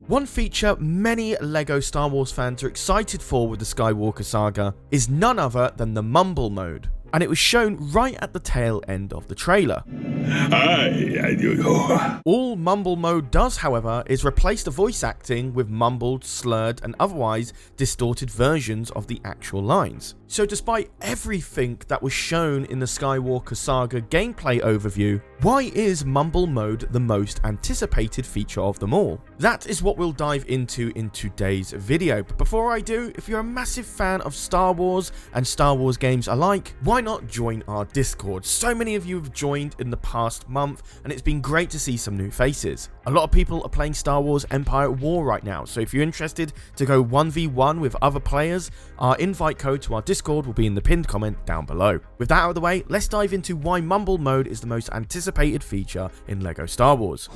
One feature many LEGO Star Wars fans are excited for with the Skywalker Saga is none other than the mumble mode, and it was shown right at the tail end of the trailer. All mumble mode does, however, is replace the voice acting with mumbled, slurred, and otherwise distorted versions of the actual lines. So despite everything that was shown in the Skywalker Saga gameplay overview, why is mumble mode the most anticipated feature of them all? That is what we'll dive into in today's video, but before I do, if you're a massive fan of Star Wars and Star Wars games alike, why not join our Discord? So many of you have joined in the past month, and it's been great to see some new faces. A lot of people are playing Star Wars Empire at War right now, so if you're interested to go 1v1 with other players, our invite code to our Discord will be in the pinned comment down below. With that out of the way, let's dive into why mumble mode is the most anticipated feature in LEGO Star Wars.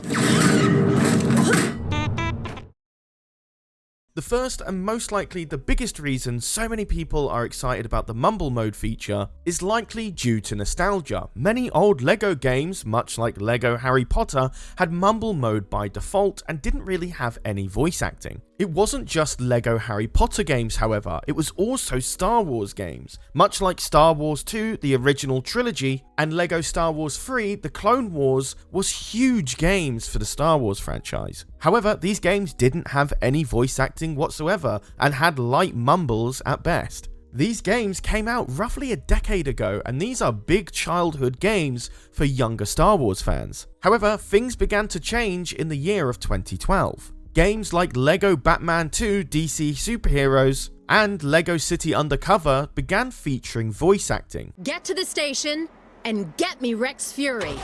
The first and most likely the biggest reason so many people are excited about the mumble mode feature is likely due to nostalgia. Many old LEGO games, much like LEGO Harry Potter, had mumble mode by default and didn't really have any voice acting. It wasn't just LEGO Harry Potter games, however, it was also Star Wars games. Much like Star Wars 2, the original trilogy, and LEGO Star Wars 3, the Clone Wars, was huge games for the Star Wars franchise. However, these games didn't have any voice acting whatsoever and had light mumbles at best. These games came out roughly a decade ago, and these are big childhood games for younger Star Wars fans. However, things began to change in the year of 2012. Games like LEGO Batman 2 DC Superheroes and LEGO City Undercover began featuring voice acting. Get to the station and get me Rex Fury.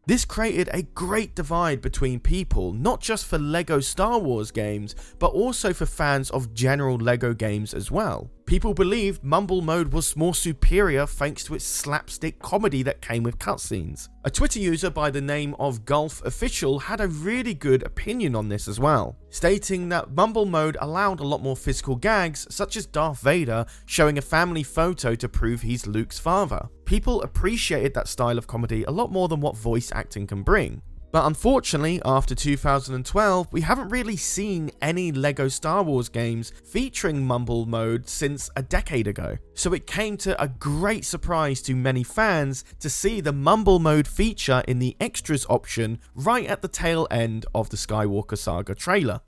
This created a great divide between people, not just for LEGO Star Wars games, but also for fans of general LEGO games as well. People believed mumble mode was more superior thanks to its slapstick comedy that came with cutscenes. A Twitter user by the name of Gulf Official had a really good opinion on this as well, stating that mumble mode allowed a lot more physical gags, such as Darth Vader showing a family photo to prove he's Luke's father. People appreciated that style of comedy a lot more than what voice acting can bring. But unfortunately, after 2012, we haven't really seen any LEGO Star Wars games featuring mumble mode since a decade ago. So it came to a great surprise to many fans to see the mumble mode feature in the extras option right at the tail end of the Skywalker Saga trailer.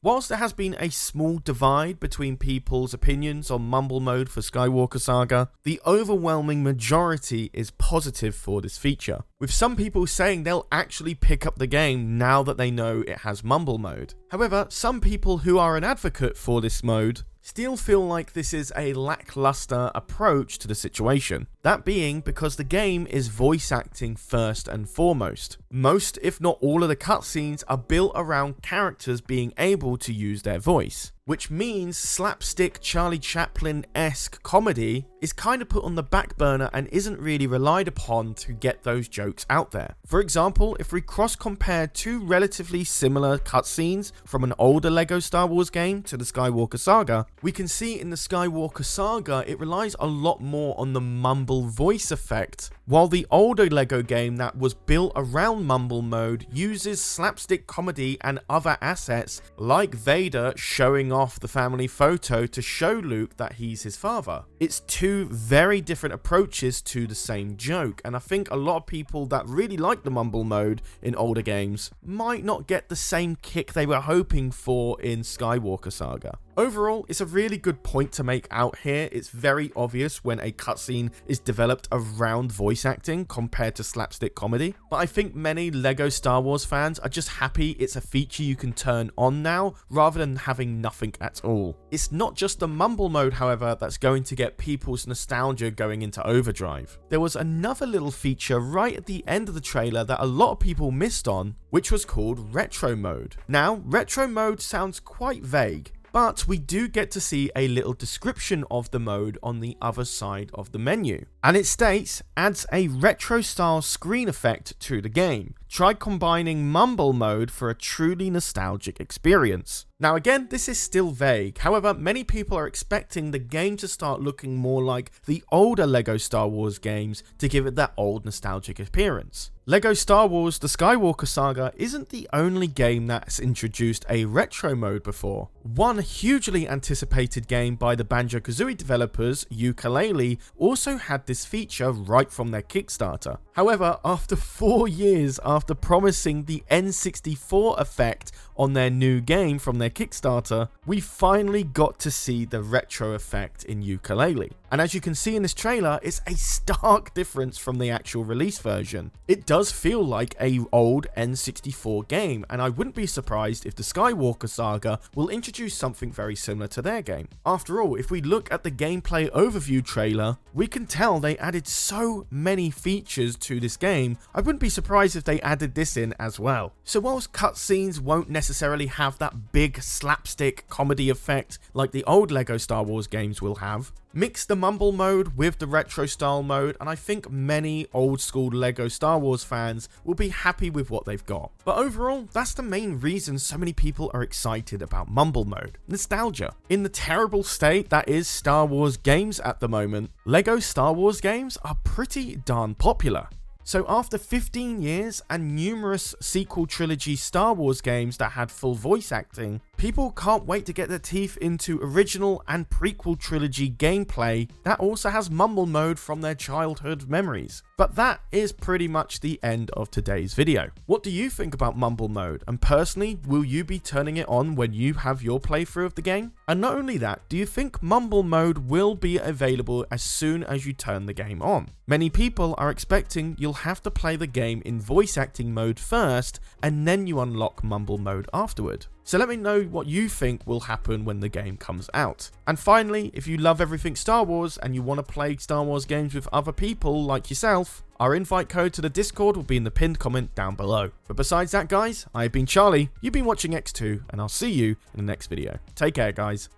Whilst there has been a small divide between people's opinions on mumble mode for Skywalker Saga, the overwhelming majority is positive for this feature, with some people saying they'll actually pick up the game now that they know it has mumble mode. However, some people who are an advocate for this mode still feel like this is a lackluster approach to the situation. That being because the game is voice acting first and foremost. Most, if not all of the cutscenes are built around characters being able to use their voice, which means slapstick Charlie Chaplin-esque comedy is kind of put on the back burner and isn't really relied upon to get those jokes out there. For example, if we cross-compare two relatively similar cutscenes from an older LEGO Star Wars game to the Skywalker Saga, we can see in the Skywalker Saga it relies a lot more on the mumble voice effect, while the older LEGO game that was built around mumble mode uses slapstick comedy and other assets like Vader showing off the family photo to show Luke that he's his father. It's two very different approaches to the same joke, and I think a lot of people that really like the mumble mode in older games might not get the same kick they were hoping for in Skywalker Saga. Overall, it's a really good point to make out here. It's very obvious when a cutscene is developed around voice acting compared to slapstick comedy, but I think many LEGO Star Wars fans are just happy it's a feature you can turn on now rather than having nothing at all. It's not just the mumble mode, however, that's going to get people's nostalgia going into overdrive. There was another little feature right at the end of the trailer that a lot of people missed on, which was called retro mode. Now, retro mode sounds quite vague, but we do get to see a little description of the mode on the other side of the menu. And it states, adds a retro style screen effect to the game. Try combining mumble mode for a truly nostalgic experience. Now again, this is still vague, however many people are expecting the game to start looking more like the older LEGO Star Wars games to give it that old nostalgic appearance. LEGO Star Wars The Skywalker Saga isn't the only game that's introduced a retro mode before. One hugely anticipated game by the Banjo-Kazooie developers, Yooka-Laylee, also had this feature right from their Kickstarter. However, after 4 years after promising the N64 effect on their new game from their Kickstarter, we finally got to see the retro effect in Yooka-Laylee. And as you can see in this trailer, it's a stark difference from the actual release version. It does feel like an old N64 game, and I wouldn't be surprised if the Skywalker Saga will introduce something very similar to their game. After all, if we look at the gameplay overview trailer, we can tell they added so many features to this game, I wouldn't be surprised if they added this in as well. So whilst cutscenes won't necessarily have that big slapstick comedy effect like the old LEGO Star Wars games will have, mix the mumble mode with the retro style mode, and I think many old school LEGO Star Wars fans will be happy with what they've got. But overall, that's the main reason so many people are excited about mumble mode: nostalgia. In the terrible state that is Star Wars games at the moment, LEGO Star Wars games are pretty darn popular. So after 15 years and numerous sequel trilogy Star Wars games that had full voice acting, people can't wait to get their teeth into original and prequel trilogy gameplay that also has mumble mode from their childhood memories. But that is pretty much the end of today's video. What do you think about mumble mode? And personally, will you be turning it on when you have your playthrough of the game? And not only that, do you think mumble mode will be available as soon as you turn the game on? Many people are expecting you'll have to play the game in voice acting mode first, and then you unlock mumble mode afterward. So let me know what you think will happen when the game comes out. And finally, if you love everything Star Wars and you want to play Star Wars games with other people like yourself, our invite code to the Discord will be in the pinned comment down below. But besides that guys, I have been Charlie, you've been watching EcksToo, and I'll see you in the next video. Take care guys.